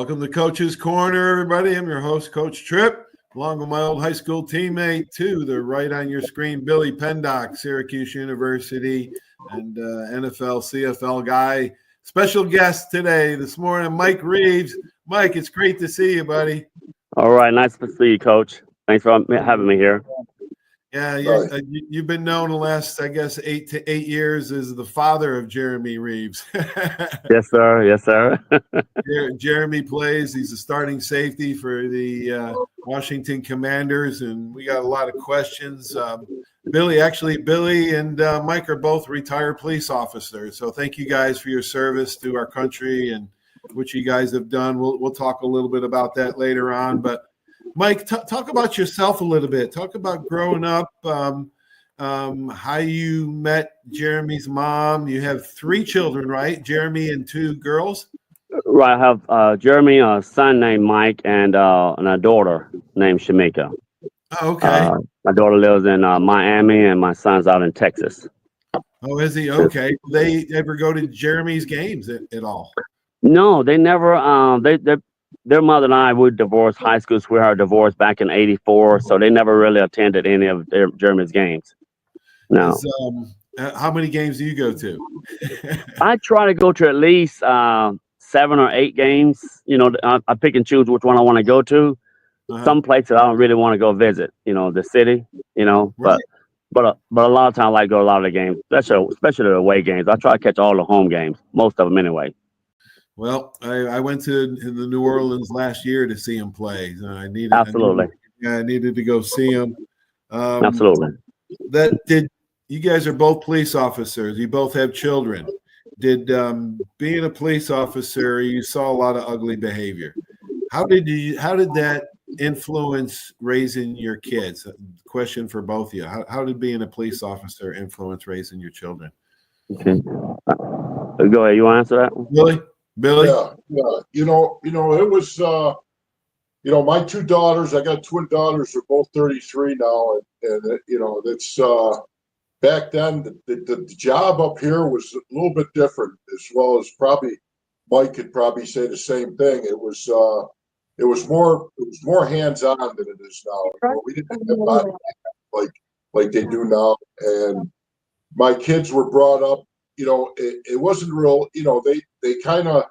Welcome to Coach's Corner, everybody. I'm your host, Coach Tripp, along with my old high school teammate, to the right on your screen, Billy Pendock, Syracuse University, and NFL, CFL guy. Special guest today, this morning, Mike Reaves. Mike, it's great to see you, buddy. All right, nice to see you, Coach. Thanks for having me here. Yeah, you've been known the last, I guess, 8 years as the father of Jeremy Reaves. Yes, sir. Yes, sir. Jeremy plays. He's a starting safety for the Washington Commanders, and we got a lot of questions. Billy and Mike are both retired police officers, so thank you guys for your service to our country and what you guys have done. We'll talk a little bit about that later on, but Mike, talk about yourself a little bit. Talk about growing up, how you met Jeremy's mom. You have 3 children, right? Jeremy and 2 girls? Right. I have Jeremy, a son named Mike, and a daughter named Shamika. Oh, okay. My daughter lives in Miami, and my son's out in Texas. Oh, is he? Okay. They ever go to Jeremy's games at all? No, they never. Their mother and I would divorce high school sweetheart divorced back in '84, so they never really attended any of Jeremy's games. No. How many games do you go to? I try to go to at least 7 or 8 games. You know, I pick and choose which one I want to go to. Some places I don't really want to go visit. You know, the city. You know, Right. but a lot of times I like to go to a lot of the games, especially the away games. I try to catch all the home games, most of them anyway. Well, I went to the New Orleans last year to see him play. I needed to go see him. Absolutely. You guys are both police officers. You both have children. Did being a police officer, you saw a lot of ugly behavior. How did that influence raising your kids? Question for both of you. How did being a police officer influence raising your children? Okay. Go ahead. You want to answer that? Billy? Yeah. You know, it was, my 2 daughters, I got twin daughters, are both 33 now. And it's, back then, the job up here was a little bit different, as well as probably Mike could probably say the same thing. It was more hands-on than it is now. We didn't have body like they do now. And my kids were brought up, it wasn't real, they kind of,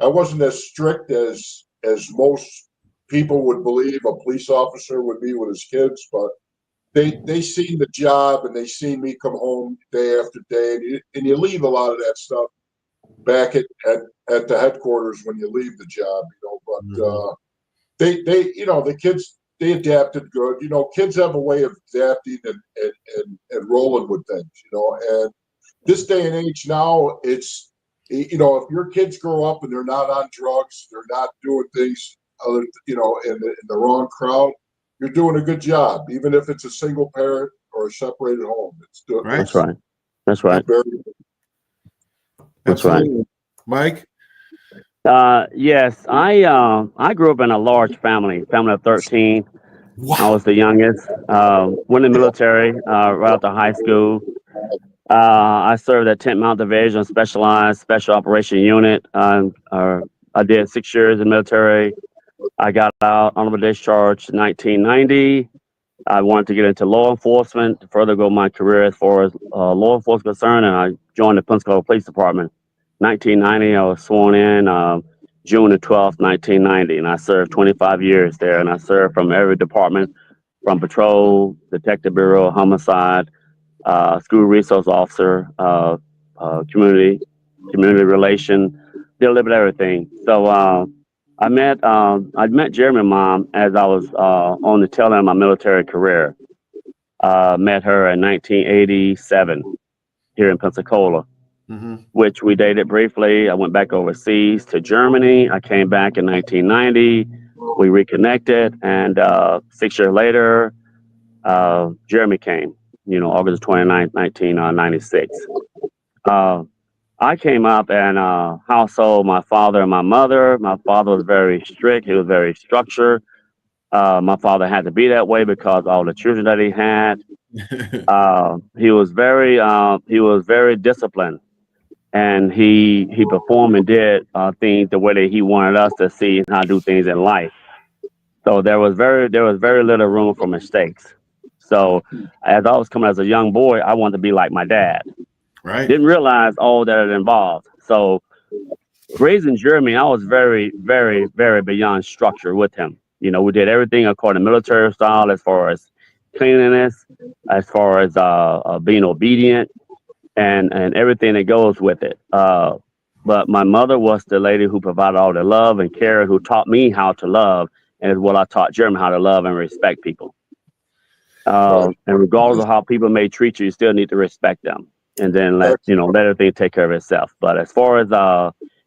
I wasn't as strict as most people would believe a police officer would be with his kids, but they seen the job and they seen me come home day after day, and you leave a lot of that stuff back at the headquarters when you leave the job, but the kids, they adapted good. Kids have a way of adapting and rolling with things, and this day and age now, it's, if your kids grow up and they're not on drugs, they're not doing things other, in the wrong crowd, you're doing a good job, even if it's a single parent or a separated home. It's good. Right. That's right. That's right. That's right. Mike? Yes, I grew up in a large family of 13. Wow. I was the youngest. Went in the military right after high school. I served at 10th Mountain Division, Specialized Special Operation Unit. I did 6 years in the military. I got out honorable discharge in 1990. I wanted to get into law enforcement to further grow my career as far as law enforcement concerned, and I joined the Pensacola Police Department. 1990, I was sworn in June the 12th, 1990, and I served 25 years there. And I served from every department, from patrol, detective bureau, homicide, school resource officer, community relation, did a little bit of everything. So I met Jeremy's mom as I was on the tail end of my military career. Met her in 1987 here in Pensacola, which we dated briefly. I went back overseas to Germany. I came back in 1990. We reconnected, and 6 years later, Jeremy came. August 29th, 1996. I came up in a household, my father and my mother. My father was very strict. He was very structured. My father had to be that way because all the children that he had. He was very disciplined. and he performed and did things the way that he wanted us to see and how to do things in life. So there was very little room for mistakes. So as I was coming as a young boy, I wanted to be like my dad. Right. Didn't realize all that it involved. So raising Jeremy, I was very, very, very beyond structure with him. You know, we did everything according to military style, as far as cleanliness, as far as being obedient, and everything that goes with it. But my mother was the lady who provided all the love and care, who taught me how to love, and is what I taught Jeremy, how to love and respect people. Right. And regardless of how people may treat you, you still need to respect them, and then let everything take care of itself. But as far as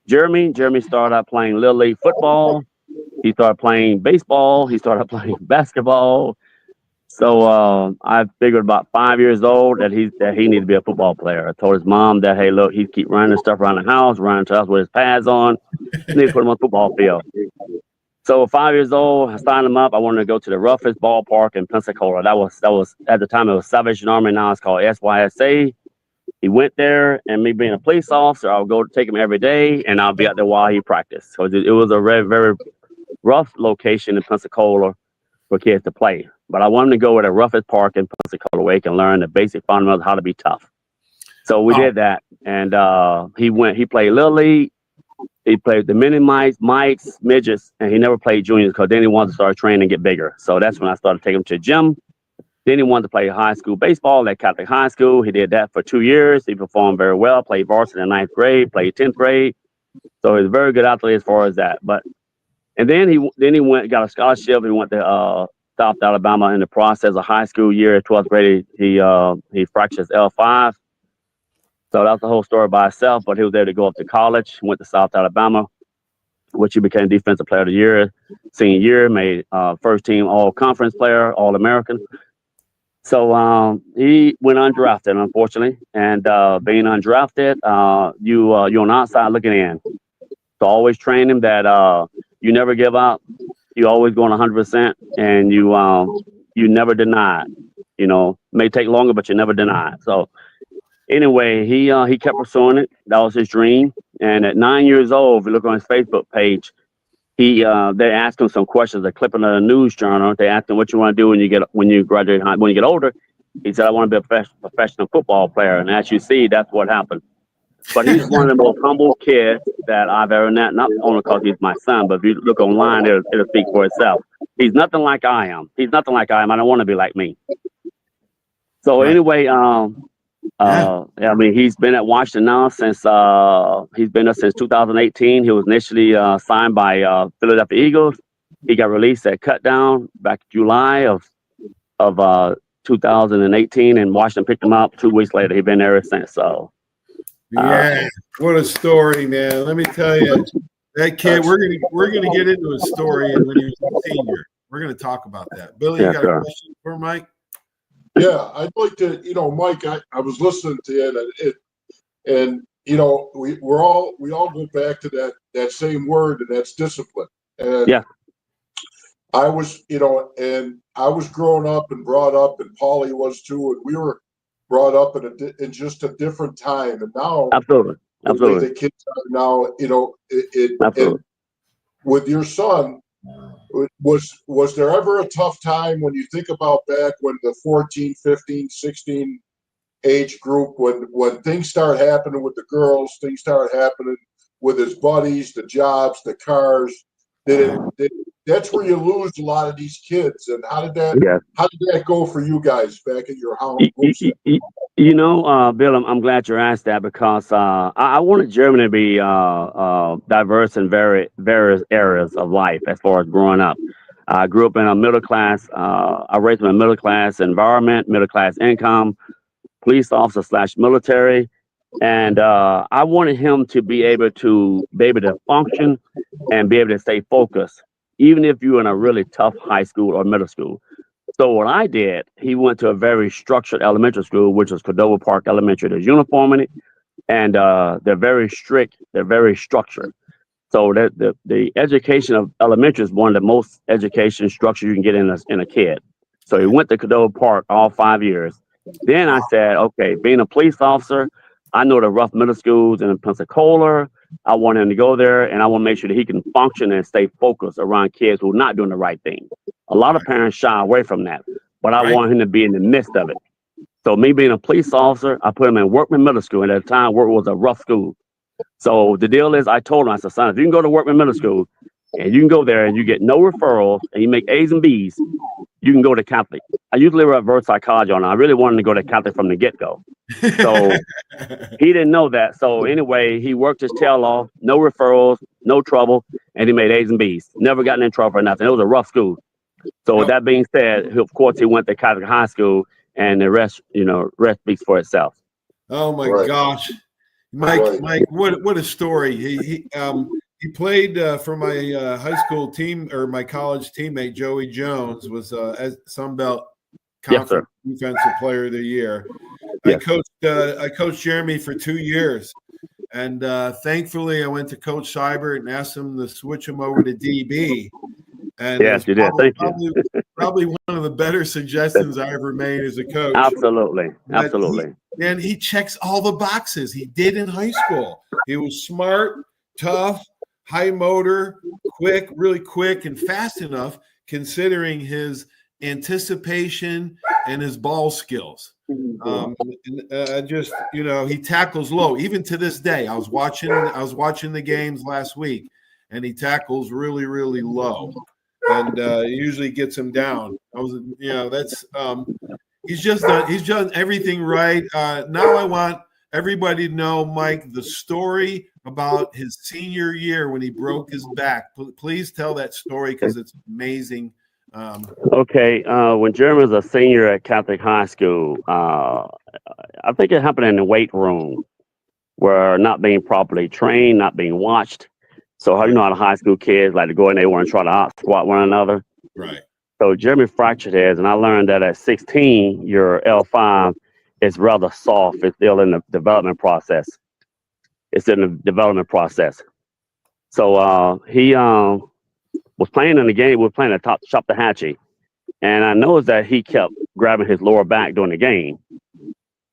Jeremy started out playing little league football. He started playing baseball. He started playing basketball. So I figured about 5 years old that he needed to be a football player. I told his mom that, hey, look, he keep running stuff around the house, running to us with his pads on. I need to put him on the football field. So 5 years old, I signed him up. I wanted to go to the roughest ballpark in Pensacola. That was at the time it was Salvation Army. Now it's called SYSA. He went there, and me being a police officer, I would go to take him every day, and I'll be out there while he practiced. So it was a very, very rough location in Pensacola for kids to play. But I wanted him to go to the roughest park in Pensacola where he can learn the basic fundamentals of how to be tough. So we did that, and he played Little League. He played the mini mites, midgets, and he never played juniors because then he wanted to start training and get bigger. So that's when I started taking him to the gym. Then he wanted to play high school baseball at Catholic High School. He did that for 2 years. He performed very well, played varsity in ninth grade, played 10th grade. So he's a very good athlete as far as that. And then he got a scholarship. He went to South Alabama. In the process of high school year, 12th grade, he fractured his L5. So that's the whole story by itself. But he was able to go up to college, went to South Alabama, which he became Defensive Player of the Year. Senior year, made first team All Conference player, All American. So he went undrafted, unfortunately. And being undrafted, you're on the outside looking in. So always train him that you never give up. You always going 100%, and you never deny it. You know, may take longer, but you never deny it. So anyway, he kept pursuing it. That was his dream. And at 9 years old, if you look on his Facebook page, they asked him some questions. A clipping of a news journal. They asked him what you want to do when you graduate when you get older. He said, I want to be a professional football player. And as you see, that's what happened. But he's one of the most humble kids that I've ever met, not only because he's my son, but if you look online, it'll speak for itself. He's nothing like I am. I don't want to be like me. So anyway, I mean, he's been at Washington now since he's been there since 2018. He was initially signed by Philadelphia Eagles. He got released at Cutdown back July of 2018, and Washington picked him up 2 weeks later. He's been there ever since. So. Yeah, what a story, man! Let me tell you, that kid. We're gonna get into his story and when he was a senior. We're gonna talk about that. Billy, you got a question for Mike? Yeah, I'd like to. Mike, I was listening to you, and we all go back to that same word, and that's discipline. And yeah. I was, and I was growing up and brought up, and Paulie was too, and we were brought up in just a different time. And now, absolutely, the kids are now, and with your son, was there ever a tough time when you think about back when the 14, 15, 16 age group, when things start happening with the girls, things start happening with his buddies, the jobs, the cars? That's where you lose a lot of these kids. And how did that go for you guys back at your house? Bill, I'm glad you asked that because I wanted Germany to be diverse in various areas of life as far as growing up. I grew up in a middle class. I raised in a middle class environment, middle class income, police officer / military. And I wanted him to be able to function and be able to stay focused, even if you're in a really tough high school or middle school. So what I did, he went to a very structured elementary school, which was Cordova Park Elementary. There's uniform in it, and they're very strict. They're very structured. So the education of elementary is one of the most education structure you can get in a kid. So he went to Cordova Park all 5 years. Then I said, okay, being a police officer, I know the rough middle schools in Pensacola. I want him to go there, and I want to make sure that he can function and stay focused around kids who are not doing the right thing. A lot of Right. parents shy away from that, but I Right. want him to be in the midst of it. So me being a police officer, I put him in Workman Middle School, and at the time, Workman was a rough school. So the deal is, I told him, I said, son, if you can go to Workman Middle School, and you can go there and you get no referrals, and you make A's and B's, you can go to Catholic. I usually reverse psychology on it. I really wanted to go to Catholic from the get-go. So he didn't know that. So anyway, he worked his tail off, no referrals, no trouble, and he made A's and B's. Never gotten in trouble or nothing. It was a rough school. So with that being said, of course, he went to Catholic high school, and the rest, rest speaks for itself. Oh my Right. gosh, Mike! Right. Mike, what a story! He played for my high school team, or my college teammate Joey Jones was as Sun Belt Yes, sir. Conference Defensive Player of the Year. Yes. I coached Jeremy for 2 years, and thankfully I went to Coach Seibert and asked him to switch him over to DB. And Yes, you did. Thank you. Probably one of the better suggestions I ever made as a coach. Absolutely. But Absolutely. he checks all the boxes. He did in high school. He was smart, tough, high motor, quick, really quick, and fast enough considering his anticipation and his ball skills. Just, he tackles low. Even to this day, I was watching the games last week, and he tackles really, really low, and usually gets him down. He's done everything right. Now I want everybody to know, Mike, the story about his senior year when he broke his back. Please tell that story because it's amazing. Okay. When Jeremy was a senior at Catholic High School, I think it happened in the weight room where not being properly trained, not being watched. So how the high school kids like to go in there and try to out squat one another. Right. So Jeremy fractured his, and I learned that at 16, your L5 is rather soft. It's still in the development process. So he was playing in the game. We were playing at Chop-the-Hatchie, and I noticed that he kept grabbing his lower back during the game.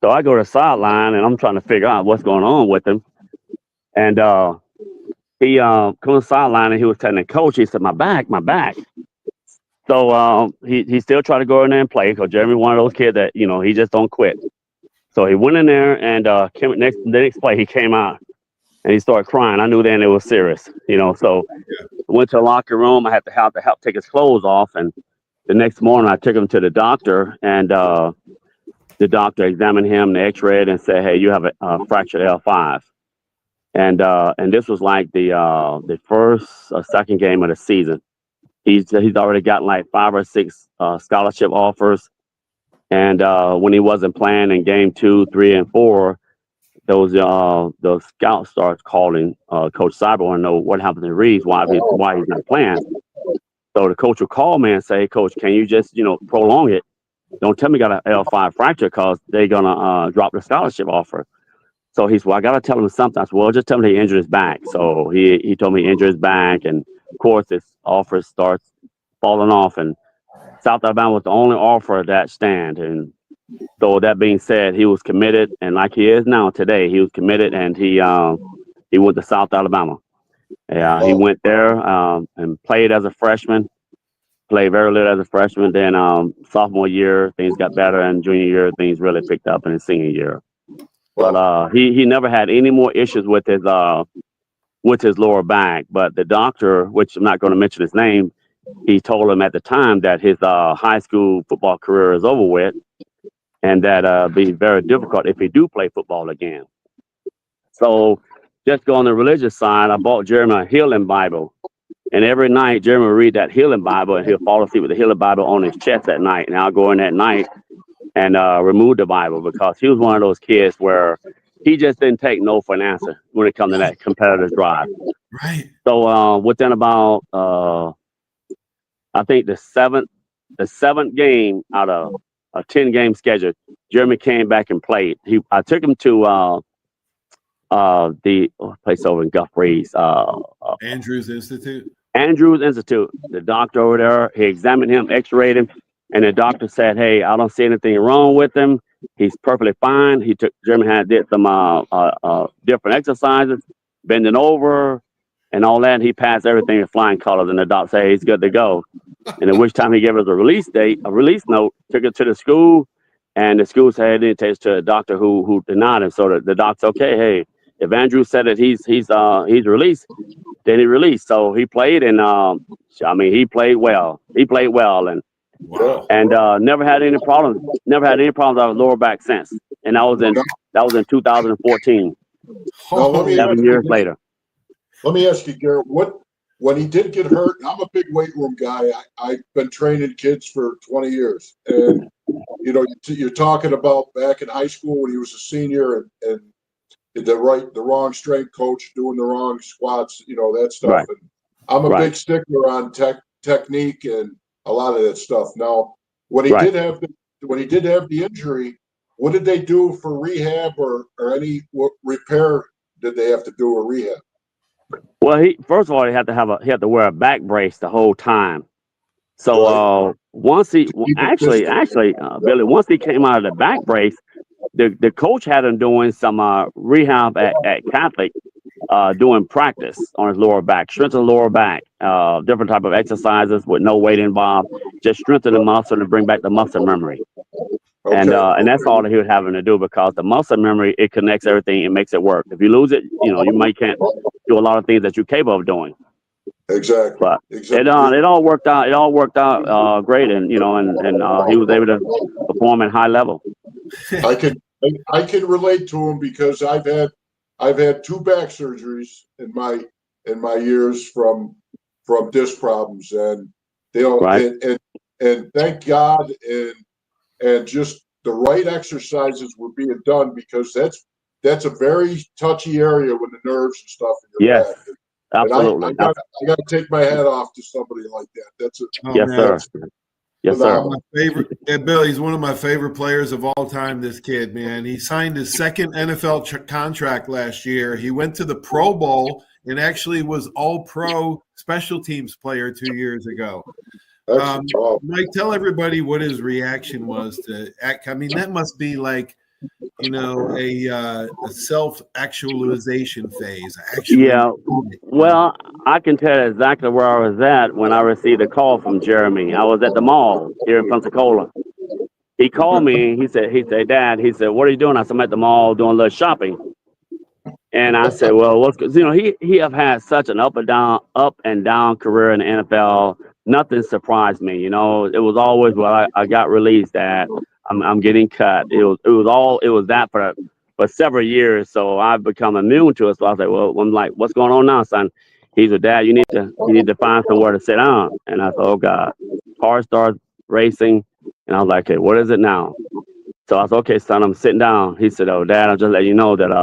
So I go to the sideline, and I'm trying to figure out what's going on with him. And he comes to the sideline, and he was telling the coach, he said, my back. So he still tried to go in there and play because Jeremy one of those kids that, he just don't quit. So he went in there, and the next play he came out and he started crying. I knew then it was serious, So I went to the locker room. I had to help take his clothes off. And the next morning I took him to the doctor, and the doctor examined him, the x-rayed, and said, hey, you have a fractured L5. And this was like the first or second game of the season. He's already gotten like 5 or 6 scholarship offers, and when he wasn't playing in game 2, 3, and 4, those scouts started calling Coach Seibert want to know what happened to Reaves, why he's not playing. So the coach would call me and say, Coach, can you just prolong it? Don't tell me you got an L5 fracture because they're gonna drop the scholarship offer. So he said, well, I gotta tell him something. I said, well, just tell him he injured his back. So he told me he injured his back, and of course his offer starts falling off, and South Alabama was the only offer that stand. And so that being said, he was committed, and like he is now today, he was committed, and he went to South Alabama. He went there and played as a freshman, played very little as a freshman. Then sophomore year, things got better, and junior year, things really picked up in his senior year. But he never had any more issues with his lower back. But the doctor, which I'm not going to mention his name, he told him at the time that his high school football career is over with, and that be very difficult if he do play football again. So just go on the religious side, I bought Jeremy a healing Bible. And every night, Jeremy would read that healing Bible, and he'll fall asleep with the healing Bible on his chest at night. And I'll go in that night and remove the Bible, because he was one of those kids where he just didn't take no for an answer when it comes to that competitive drive. Right. So within about, I think the seventh game out of a 10-game schedule, Jeremy came back and played. I took him to the place over in Reaves, Andrews Institute. The doctor over there, he examined him, x-rayed him, and the doctor said, hey, I don't see anything wrong with him. He's perfectly fine. Jeremy did some different exercises, bending over and all that. He passed everything with flying colors, and the doc said he's good to go. And at which time he gave us a release note, took it to the school, and the school said it didn't take it to a doctor who denied him. So the doc's okay. Hey, if Andrew said that he's released, then he released. So he played, and he played well. He played well, and Wow. never had any problems. Never had any problems with lower back since. And that was in 2014. Now, let me 7 years later. Let me ask you, Garrett, when he did get hurt, I'm a big weight room guy. I've been training kids for 20 years. And, you're talking about back in high school when he was a senior and the wrong strength coach doing the wrong squats, that stuff. Right. And I'm a big stickler on technique and a lot of that stuff. Now, when he did have the injury, what did they do for rehab or any repair did they have to do or rehab? Well, first of all, he had to wear a back brace the whole time. So once Billy, once he came out of the back brace, the coach had him doing some rehab at Catholic, doing practice on his lower back, strengthen the lower back, different type of exercises with no weight involved, just strengthen the muscle and bring back the muscle memory. Okay. And that's all that he was having to do, because the muscle memory, it connects everything and makes it work. If you lose it, you can't do a lot of things that you're capable of doing. Exactly. But it all worked out. It all worked out great, and he was able to perform at high level. I can relate to him because I've had 2 back surgeries in my years from disc problems, and and thank God and just the right exercises were being done, because that's a very touchy area with the nerves and stuff in your back. Absolutely. I got to take my hat off to somebody like that. That's it. Yes, sir. Yes, sir. My favorite, Billy's one of my favorite players of all time. This kid, man, he signed his second NFL contract last year. He went to the Pro Bowl and actually was All-Pro special teams player 2 years ago. Mike, tell everybody what his reaction was to act. I mean, that must be like, a self-actualization phase. Well, I can tell you exactly where I was at when I received a call from Jeremy. I was at the mall here in Pensacola. He called me. He said, Dad, what are you doing? I said, I'm at the mall doing a little shopping. And I said, well, what's good? He have had such an up and down career in the NFL. Nothing surprised me. It was always, I got released, Dad. I'm getting cut. It was that for several years. So I've become immune to it. So I was like, I'm like, what's going on now, son? He said, Dad, you need to find somewhere to sit down. And I said, oh God. Car starts racing, and I was like, okay, what is it now? So I said, okay, son, I'm sitting down. He said, oh, Dad, I'm just letting you know that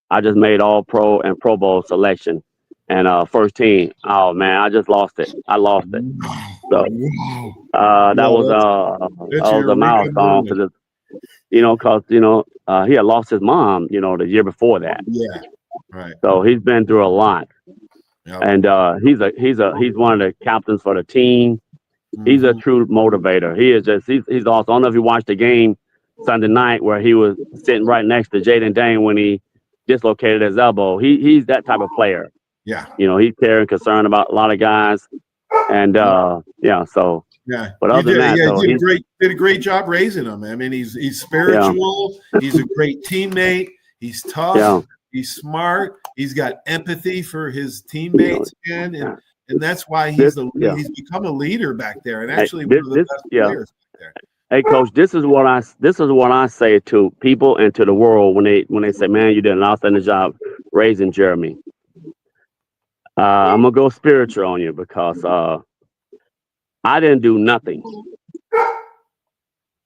I just made All Pro and Pro Bowl selection and first team. Oh man, I just lost it. I lost it. So that was a milestone for because he had lost his mom, the year before that. Yeah, right. So he's been through a lot, and he's one of the captains for the team. Mm-hmm. He's a true motivator. He's awesome. I don't know if you watched the game Sunday night where he was sitting right next to Jaden Dane when he dislocated his elbow. He's that type of player. Yeah. He's caring, concerned about a lot of guys. And so but other than that, did a great job raising him. I mean, he's spiritual, he's a great teammate, he's tough, he's smart, he's got empathy for his teammates, and that's why he's become a leader back there, and actually one of the best players back there. Hey, Coach, this is what I say to people and to the world when they say, "Man, you did an outstanding job raising Jeremy." I'm gonna go spiritual on you because I didn't do nothing.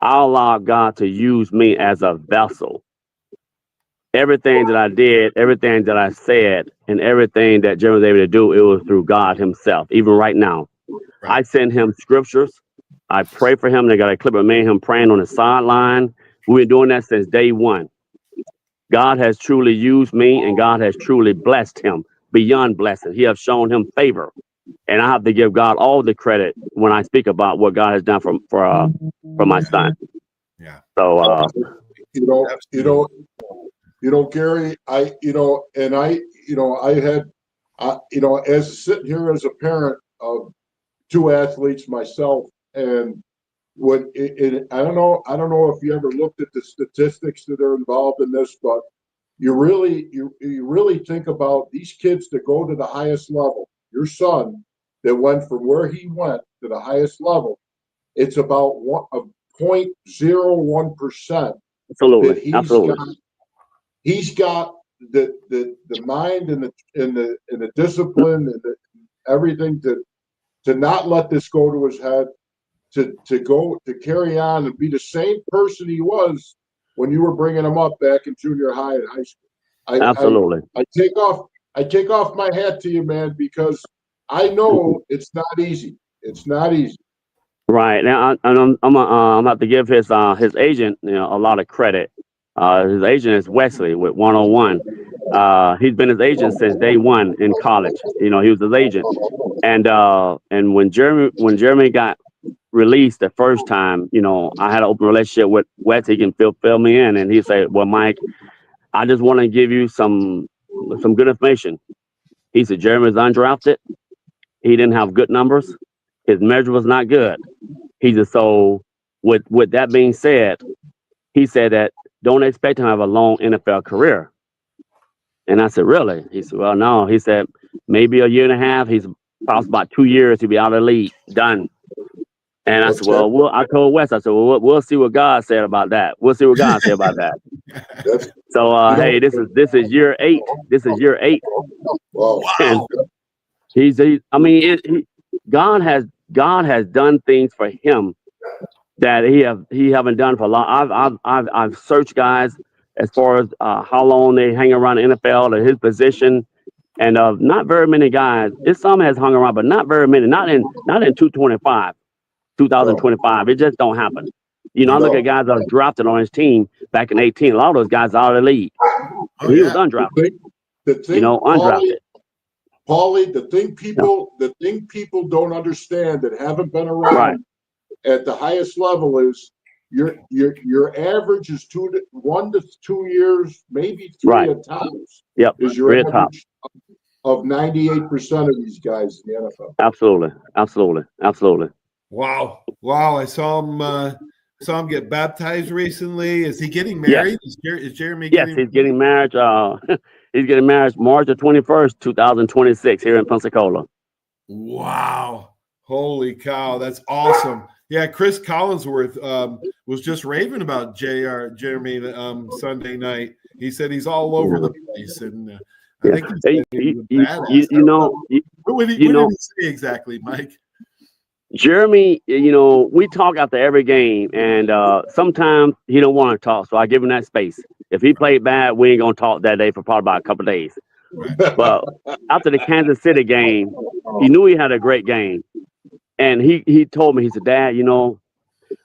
I allowed God to use me as a vessel. Everything that I did, everything that I said, and everything that Jeremy was able to do, it was through God himself. Even right now, I send him scriptures. I pray for him. They got a clip of me and him praying on the sideline. We've been doing that since day one. God has truly used me, and God has truly blessed him beyond blessing. He has shown him favor. And I have to give God all the credit when I speak about what God has done for my son. Yeah. So, Gary, as sitting here as a parent of two athletes myself, and I don't know if you ever looked at the statistics that are involved in this, but you really think about these kids that go to the highest level. Your son that went from where he went to the highest level, it's about 0.01% that he's got the mind and the discipline and everything to not let this go to his head, to carry on and be the same person he was when you were bringing him up back in junior high and high school. I take off my hat to you, man, because I know it's not easy. It's not easy. right now, I'm about to give his agent, a lot of credit. His agent is Wesley with 101. He's been his agent since day one in college. He was his agent, and when Jeremy got released the first time, I had an open relationship with Wes. He can fill me in, and he said, "Well, Mike, I just want to give you some good information." He said, "Jeremy's undrafted. He didn't have good numbers. His measure was not good." He said, "So with that being said," he said that don't expect him to have a long NFL career. And I said, "Really?" He said, "Well, no." He said, "Maybe a year and a half. He's possibly about 2 years. He'll be out of the league, done." And I said, I told Wes, I said, "Well, we'll see what God said about that. We'll see what God said about that." So, hey, this is year 8. This is year 8. Wow. And God has done things for him that he haven't done for a lot. I've searched guys as far as how long they hang around the NFL or his position, and not very many guys. Some has hung around, but not very many. Not in 2025. It just don't happen. I look at guys that was drafted on his team back in 2018. A lot of those guys are out of the league. And he was undrafted. Undrafted. Paulie, the thing people don't understand that haven't been around at the highest level is your average is 1 to 2 years, maybe 3 at times. Yep. Is your average of 98% of these guys in the NFL. Absolutely. Wow. I saw him get baptized recently. Is he getting married? Yes. Is Jeremy Yes, he's getting married. He's getting married March the 21st, 2026 here in Pensacola. Wow. Holy cow. That's awesome. Yeah, Chris Collinsworth was just raving about Jeremy Sunday night. He said he's all over the place, and I think what did he say exactly, Mike? Jeremy, we talk after every game, and sometimes he don't want to talk, so I give him that space. If he played bad, we ain't gonna talk that day for probably about a couple of days. Right. But after the Kansas City game, he knew he had a great game, and he told me, he said, "Dad,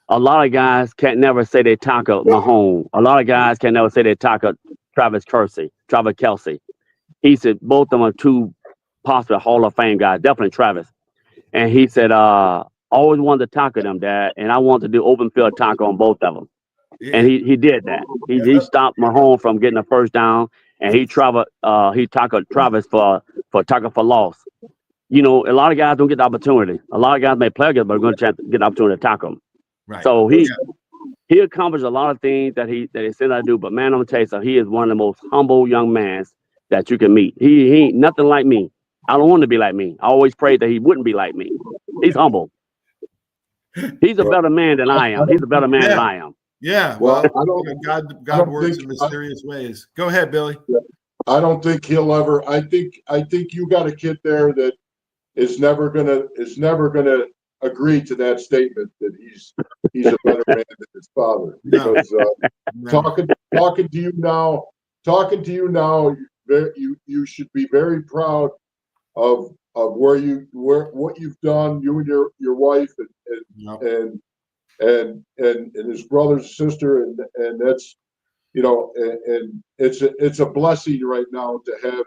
a lot of guys can't never say they tackle Mahomes. A lot of guys can't never say they tackle Travis Kelce." He said both of them are two possible Hall of Fame guys, definitely Travis. And he said, "Always wanted to tackle them, Dad, and I wanted to do open field tackle on both of them." Yeah. And he did that. He stopped Mahomes from getting a first down, and he tackled Travis for tackle for loss. A lot of guys don't get the opportunity. A lot of guys may play good, but are going to get the opportunity to tackle them. Right. So he accomplished a lot of things that he said I do. But man, I'm gonna tell you something. He is one of the most humble young men that you can meet. He ain't nothing like me. I don't want to be like me. I always prayed that he wouldn't be like me. He's humble. He's a better man than I am. He's a better man than I am. Yeah. Well, God works in mysterious ways. Go ahead, Billy. I don't think he'll ever. I think you got a kid there that is never gonna agree to that statement that he's a better man than his father. Because talking to you now, you should be very proud of what you've done, you and your wife and his brother and sister, and that's and it's a blessing right now to have.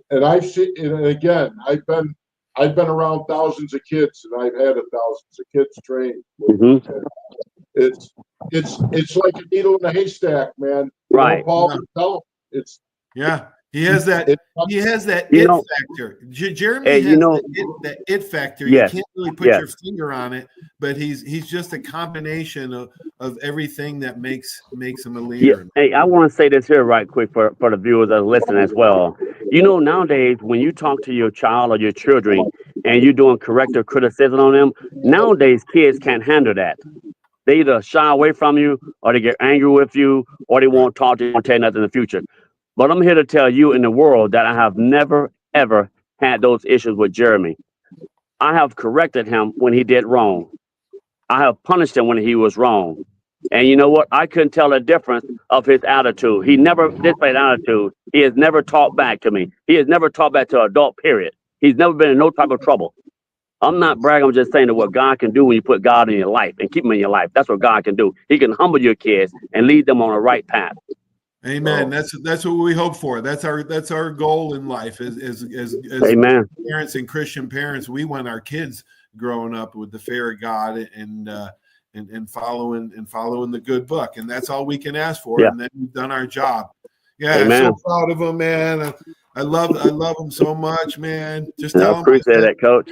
And I've seen, and again, I've been around thousands of kids, and I've had thousands of kids trained. it's like a needle in a haystack, man. You Right. know, Paul, tell him Yeah, he has that. He has that You it know, factor. Jeremy hey, has you know, that it factor. yes, You can't really put yes. your finger on it, but he's just a combination of everything that makes him a Yeah. leader. Hey, I want to say this here right quick for the viewers that are listening as well. You know, nowadays when you talk to your child or your children and you're doing corrective criticism on them, nowadays kids can't handle that. They either shy away from you or they get angry with you or they won't talk to you and tell you nothing in the future. But I'm here to tell you in the world that I have never, ever had those issues with Jeremy. I have corrected him when he did wrong. I have punished him when he was wrong. And you know what? I couldn't tell the difference of his attitude. He never displayed attitude. He has never talked back to me. He has never talked back to an adult, period. He's never been in no type of trouble. I'm not bragging. I'm just saying that what God can do when you put God in your life and keep him in your life. That's what God can do. He can humble your kids and lead them on the right path. Amen. That's what we hope for. That's our goal in life. As Amen. Parents and Christian parents, we want our kids growing up with the fear of God and following the good book, and that's all we can ask for. Yeah. And then we've done our job. Yeah, Amen. I'm so proud of him, man. I love him so much, man. Just I tell him appreciate that, Coach.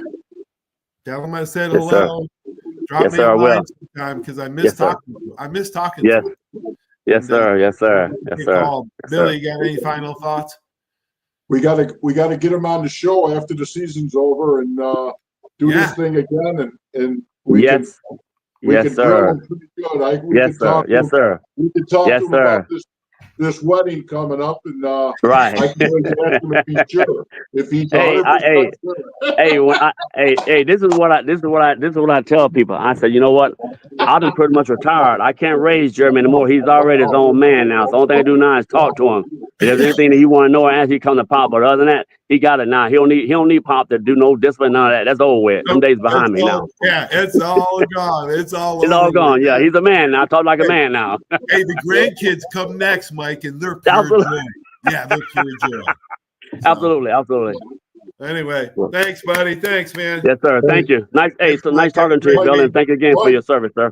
Tell him I said Yes, hello. Drop yes, me sir, a I will. line sometime because I miss Yes, sir. talking to him. I miss talking Yes. to him. Yes, And, sir. Yes, sir. Yes, sir. Yes, Billy, sir. you got any final thoughts? we gotta get him on the show after the season's over and do this thing again, and we can Yes, grill sir. him pretty good. Yes, sir. Yes, sir. We can talk Yes, to him sir. about this wedding coming up, and Right. I can always ask him if he's sure. If he's Hey, 100% sure. this is what I tell people. I said, you know what? I've been pretty much retired. I can't raise Jeremy anymore. He's already his own man now. So the only thing I do now is talk to him. If there's anything that he want to know, ask he come to Pop. But other than that, he got it now. He don't need Pop to do no discipline, none of that. That's over with. Them days behind me now. Yeah, it's all gone. It's all gone. Yeah, he's a man now. I talk like a man now. Hey, the grandkids come next, Mike, and they're pure joy. Yeah, they're pure joy. So, Absolutely. Anyway, thanks, buddy. Thanks, man. Yes, sir. Thank you. Nice. Hey, so nice talking to you, Bill, and thank you again for your service, sir.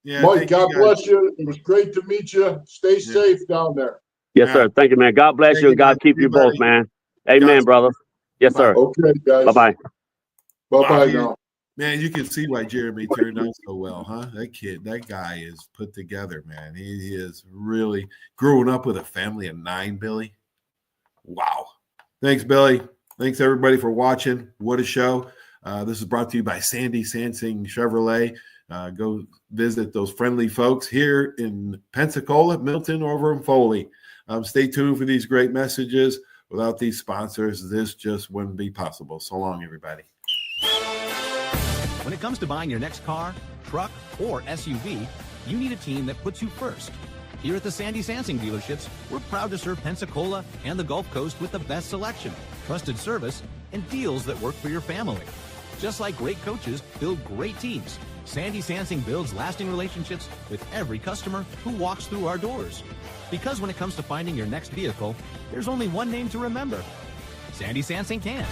Yeah, Mike, God bless you. It was great to meet you. Stay safe down there. Yes, sir. Thank you, man. God bless you and God keep you both, man. Amen, brother. Yes, sir. Okay, guys. Bye-bye. Bye-bye now. Man, you can see why Jeremy turned out so well, huh? That guy is put together, man. He is really growing up with a family of 9, Billy. Wow. Thanks, Billy. Thanks, everybody, for watching. What a show. This is brought to you by Sandy Sansing Chevrolet. Go visit those friendly folks here in Pensacola, Milton, or over in Foley. Stay tuned for these great messages. Without these sponsors, this just wouldn't be possible. So long, everybody. When it comes to buying your next car, truck, or SUV, you need a team that puts you first. Here at the Sandy Sansing dealerships, we're proud to serve Pensacola and the Gulf Coast with the best selection, trusted service, and deals that work for your family. Just like great coaches build great teams, Sandy Sansing builds lasting relationships with every customer who walks through our doors. Because when it comes to finding your next vehicle, there's only one name to remember. Sandy Sansing can.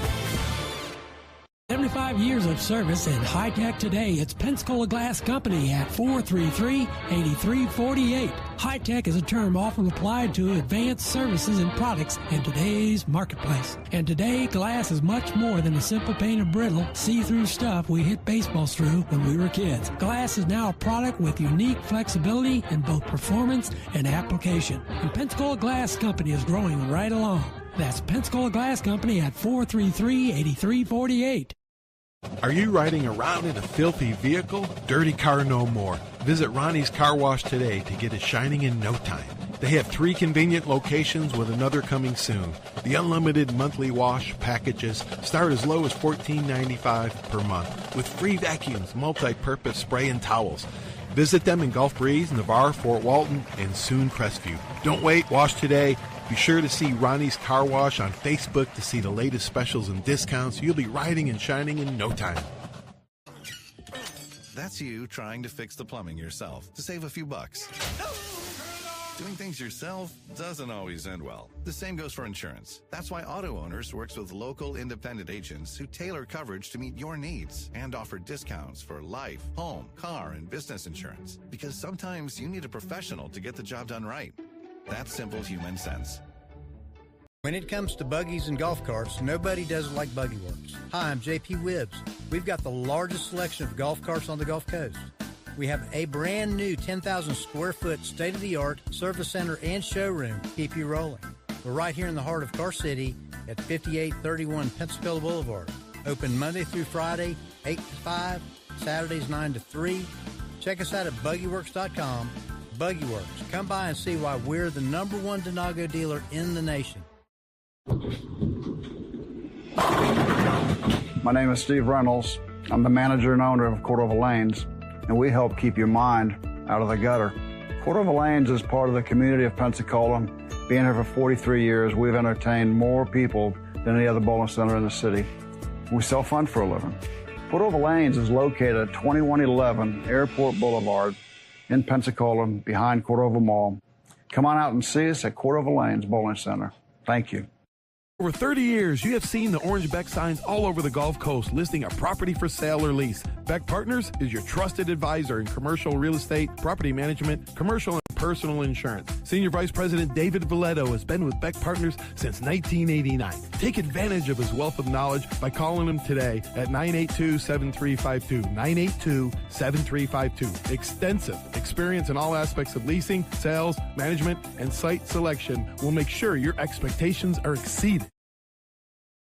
75 years of service in high tech today. It's Pensacola Glass Company at 433-8348. High tech is a term often applied to advanced services and products in today's marketplace. And today, glass is much more than the simple painted brittle, see-through stuff we hit baseballs through when we were kids. Glass is now a product with unique flexibility in both performance and application. And Pensacola Glass Company is growing right along. That's Pensacola Glass Company at 433-8348. Are you riding around in a filthy vehicle? Dirty car no more. Visit Ronnie's Car Wash today to get it shining in no time. They have 3 convenient locations with another coming soon. The unlimited monthly wash packages start as low as $14.95 per month with free vacuums, multi-purpose spray and towels. Visit them in Gulf Breeze, Navarre, Fort Walton, and soon Crestview. Don't wait, wash today. Be sure to see Ronnie's Car Wash on Facebook to see the latest specials and discounts. You'll be riding and shining in no time. That's you trying to fix the plumbing yourself to save a few bucks. Doing things yourself doesn't always end well. The same goes for insurance. That's why Auto Owners works with local independent agents who tailor coverage to meet your needs and offer discounts for life, home, car, and business insurance. Because sometimes you need a professional to get the job done right. That's simple human sense. When it comes to buggies and golf carts, nobody does it like Buggy Works. Hi, I'm JP Wibbs. We've got the largest selection of golf carts on the Gulf Coast. We have a brand new 10,000 square foot state-of-the-art service center and showroom to keep you rolling. We're right here in the heart of Car City at 5831 Pensacola Boulevard. Open Monday through Friday, 8 to 5, Saturdays 9 to 3. Check us out at buggyworks.com. Buggy Works. Come by and see why we're the #1 Denago dealer in the nation. My name is Steve Reynolds. I'm the manager and owner of Cordova Lanes, and we help keep your mind out of the gutter. Cordova Lanes is part of the community of Pensacola. Being here for 43 years, we've entertained more people than any other bowling center in the city. We sell fun for a living. Cordova Lanes is located at 2111 Airport Boulevard in Pensacola, behind Cordova Mall. Come on out and see us at Cordova Lanes Bowling Center. Thank you. For 30 years, you have seen the orange Beck signs all over the Gulf Coast listing a property for sale or lease. Beck Partners is your trusted advisor in commercial real estate, property management, commercial and personal insurance. Senior Vice President David Valletto has been with Beck Partners since 1989. Take advantage of his wealth of knowledge by calling him today at 982-7352, 982-7352. Extensive experience in all aspects of leasing, sales, management, and site selection will make sure your expectations are exceeded.